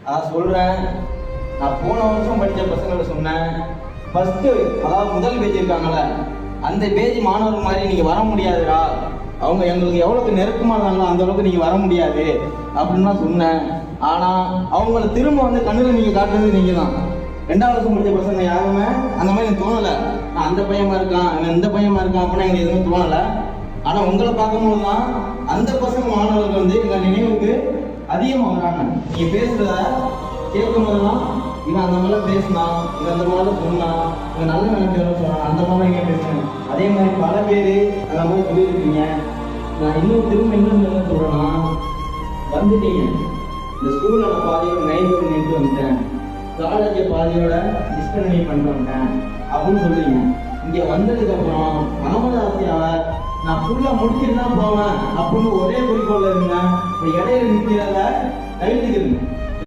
நான் சொல்றேன், நான் போன வருஷம் படித்த பசங்களை சொன்னேன், ஃபர்ஸ்ட்டு அதாவது முதல் பேஜ் இருக்காங்கல்ல, அந்த பேஜ் மாணவர் மாதிரி நீங்கள் வர முடியாதுடா, அவங்க எங்களுக்கு எவ்வளோக்கு நெருக்கமானாங்களோ அந்த அளவுக்கு நீங்கள் வர முடியாது அப்படின்னு தான் சொன்னேன். ஆனால் அவங்கள திரும்ப வந்து கண்ணில் நீங்கள் காட்டுறது நீங்கள் தான். 2வது வருஷம் படித்த பசங்க யாருமே அந்த மாதிரி எனக்கு தோணலை. நான் அந்த பையமா இருக்கான், அவன் இந்த பையமா இருக்கான் அப்படின்னா எனக்கு எதுவுமே தோணலை. ஆனால் உங்களை பார்க்கும்போது தான் அந்த பசங்க மாணவர்கள் வந்து எங்கள் நினைவுக்கு அதிகமாக வராங்க. நீங்கள் பேசுகிறத கேட்கும் போதெல்லாம் இவன் அந்த மாதிரிலாம் பேசினான், இவன் அந்த மாதிரிலாம் சொன்னான், இவன் நல்ல நினைக்கிறத சொன்னான், அந்த மாதிரிலாம் இங்கே பேசுனேன். அதே மாதிரி பல பேர் அந்த மாதிரி சொல்லியிருக்கீங்க. நான் இன்னும் திரும்ப என்ன சொல்கிறேன்னா, வந்துட்டீங்க இந்த ஸ்கூலில் நான் பாதியோட நைட்டோடு நின்று வந்துட்டேன், காலேஜை பாதியோட டிஸ்கண்டினியூ பண்ணிட்டு வந்துட்டேன் அப்படின்னு சொல்றீங்க. இங்கே வந்ததுக்கப்புறம் மனமத ஆசையாவை நான் ஃபுல்லாக முடிச்சுட்டு தான் போவேன் அப்படின்னு ஒரே குறிக்கோள் இருந்தேன். இப்போ இடையில நிற்கிறத கைத்துக்கிறேன்.